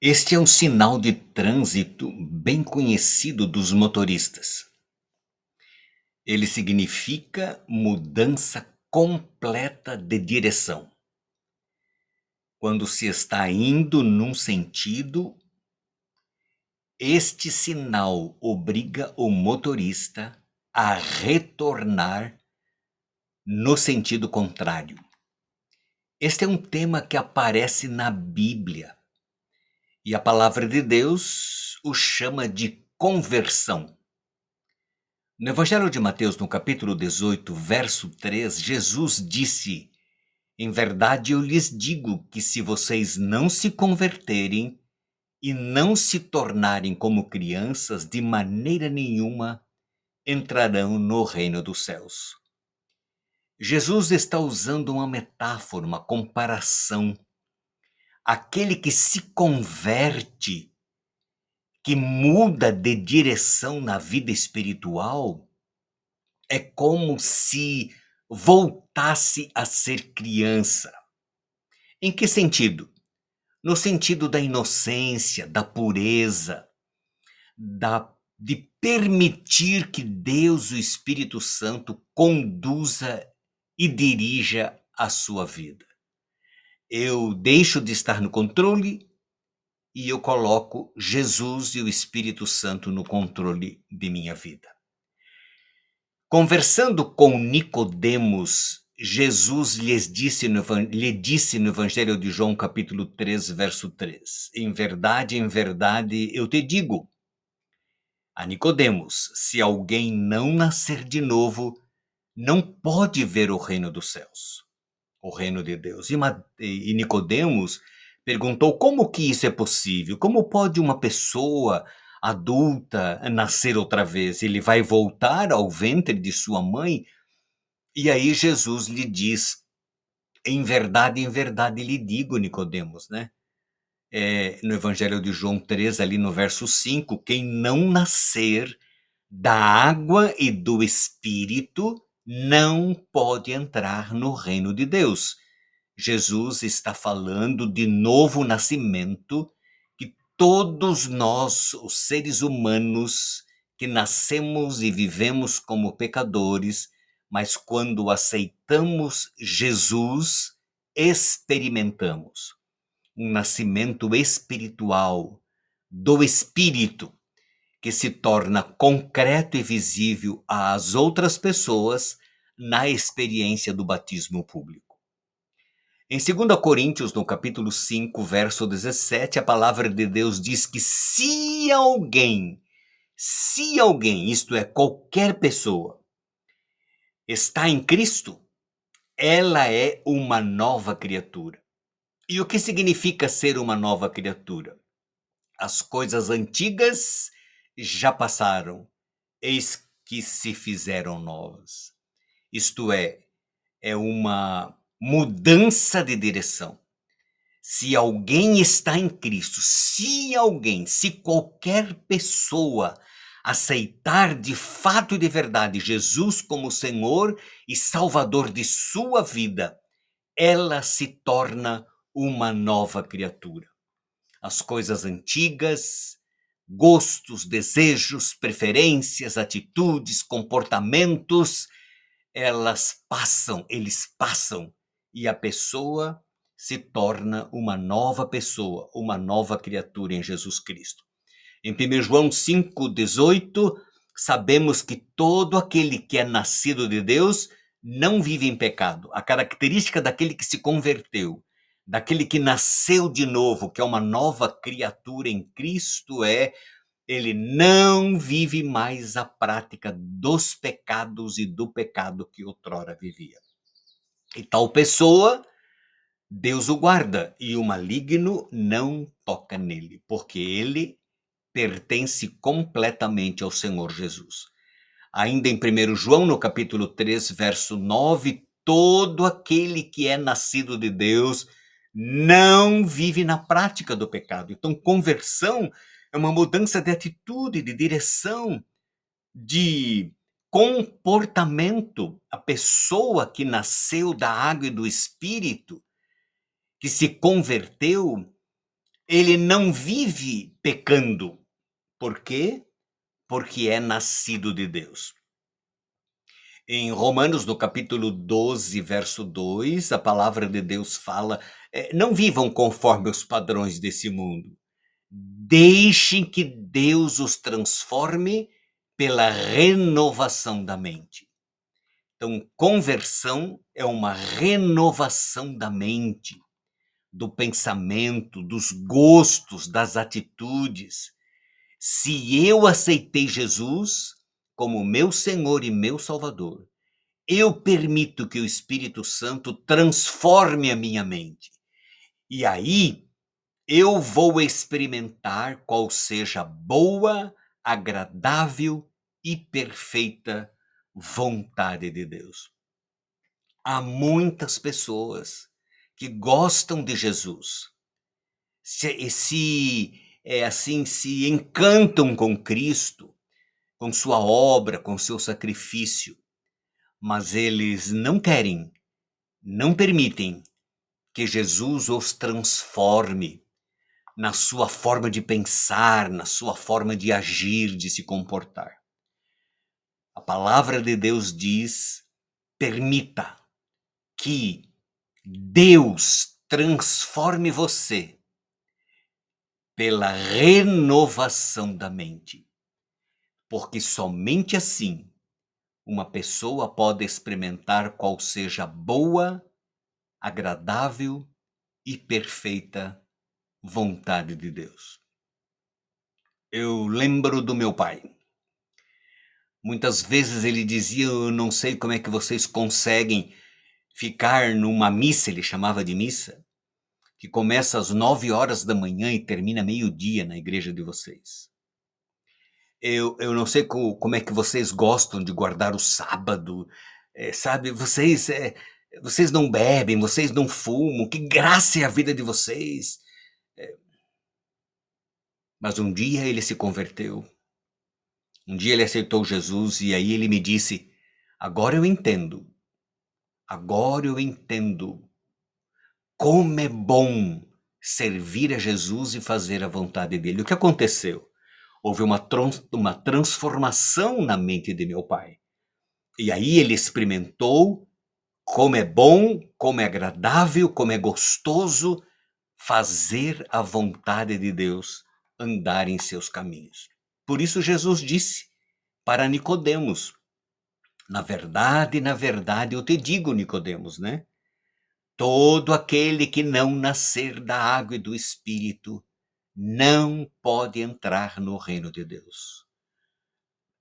Este é um sinal de trânsito bem conhecido dos motoristas. Ele significa mudança completa de direção. Quando se está indo num sentido, este sinal obriga o motorista a retornar no sentido contrário. Este é um tema que aparece na Bíblia e a palavra de Deus o chama de conversão. No Evangelho de Mateus, no capítulo 18, verso 3, Jesus disse: Em verdade eu lhes digo que se vocês não se converterem e não se tornarem como crianças, de maneira nenhuma entrarão no reino dos céus. Jesus está usando uma metáfora, uma comparação. Aquele que se converte, que muda de direção na vida espiritual, é como se voltasse a ser criança. Em que sentido? No sentido da inocência, da pureza, de permitir que Deus, o Espírito Santo, conduza e dirija a sua vida. Eu deixo de estar no controle e eu coloco Jesus e o Espírito Santo no controle de minha vida. Conversando com Nicodemos, Jesus lhe disse no Evangelho de João, capítulo 3, verso 3: em verdade, eu te digo, a Nicodemos, se alguém não nascer de novo, não pode ver o reino dos céus, o reino de Deus. E Nicodemos perguntou: como que isso é possível? Como pode uma pessoa adulta nascer outra vez? Ele vai voltar ao ventre de sua mãe? E aí Jesus lhe diz: em verdade lhe digo, Nicodemos, né? No Evangelho de João 3, ali no verso 5, quem não nascer da água e do Espírito não pode entrar no reino de Deus. Jesus está falando de novo nascimento, que todos nós, os seres humanos, que nascemos e vivemos como pecadores, mas quando aceitamos Jesus, experimentamos um nascimento espiritual do Espírito, que se torna concreto e visível às outras pessoas na experiência do batismo público. Em 2 Coríntios, no capítulo 5, verso 17, a palavra de Deus diz que se alguém, isto é, qualquer pessoa, está em Cristo, ela é uma nova criatura. E o que significa ser uma nova criatura? As coisas antigas já passaram, eis que se fizeram novas. Isto é uma mudança de direção. Se alguém está em Cristo, se qualquer pessoa aceitar de fato e de verdade Jesus como Senhor e Salvador de sua vida, ela se torna uma nova criatura. As coisas antigas, gostos, desejos, preferências, atitudes, comportamentos, eles passam e a pessoa se torna uma nova pessoa, uma nova criatura em Jesus Cristo. Em 1 João 5,18, sabemos que todo aquele que é nascido de Deus não vive em pecado. A característica daquele que se converteu, daquele que nasceu de novo, que é uma nova criatura em Cristo, ele não vive mais a prática dos pecados e do pecado que outrora vivia. E tal pessoa, Deus o guarda e o maligno não toca nele, porque ele pertence completamente ao Senhor Jesus. Ainda em 1 João, no capítulo 3, verso 9, todo aquele que é nascido de Deus não vive na prática do pecado. Então, conversão é uma mudança de atitude, de direção, de comportamento. A pessoa que nasceu da água e do Espírito, que se converteu, Ele não vive pecando. Por quê? Porque é nascido de Deus. Em Romanos, no capítulo 12, verso 2, a palavra de Deus fala: não vivam conforme os padrões desse mundo. Deixem que Deus os transforme pela renovação da mente. Então, conversão é uma renovação da mente, do pensamento, dos gostos, das atitudes. Se eu aceitei Jesus como meu Senhor e meu Salvador, eu permito que o Espírito Santo transforme a minha mente. E aí eu vou experimentar qual seja a boa, agradável e perfeita vontade de Deus. Há muitas pessoas que gostam de Jesus, se encantam com Cristo, com sua obra, com seu sacrifício, mas eles não querem, não permitem que Jesus os transforme na sua forma de pensar, na sua forma de agir, de se comportar. A palavra de Deus diz: permita que Deus transforme você pela renovação da mente, porque somente assim uma pessoa pode experimentar qual seja a boa, agradável e perfeita vontade de Deus. Eu lembro do meu pai. Muitas vezes ele dizia: eu não sei como é que vocês conseguem ficar numa missa, ele chamava de missa, que começa às 9 horas da manhã e termina meio-dia na igreja de vocês. Eu não sei como é que vocês gostam de guardar o sábado, sabe, vocês não bebem, vocês não fumam, que graça é a vida de vocês. Mas um dia ele se converteu, um dia ele aceitou Jesus e aí ele me disse: agora eu entendo como é bom servir a Jesus e fazer a vontade dele. O que aconteceu? Houve uma transformação na mente de meu pai. E aí ele experimentou como é bom, como é agradável, como é gostoso fazer a vontade de Deus, andar em seus caminhos. Por isso Jesus disse para Nicodemos: na verdade, eu te digo, Nicodemos, né? Todo aquele que não nascer da água e do Espírito não pode entrar no reino de Deus.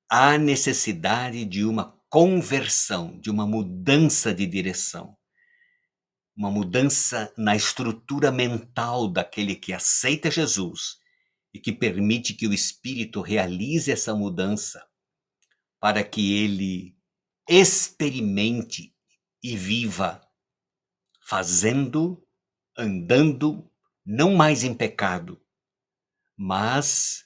Há necessidade de uma conversão, de uma mudança de direção, uma mudança na estrutura mental daquele que aceita Jesus e que permite que o Espírito realize essa mudança para que ele experimente e viva fazendo, andando, não mais em pecado, mas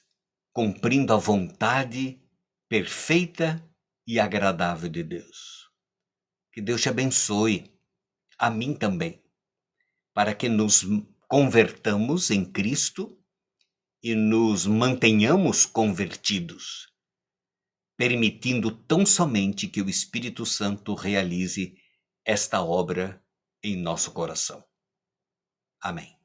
cumprindo a vontade perfeita e agradável de Deus. Que Deus te abençoe, a mim também, para que nos convertamos em Cristo e nos mantenhamos convertidos, permitindo tão somente que o Espírito Santo realize esta obra em nosso coração. Amém.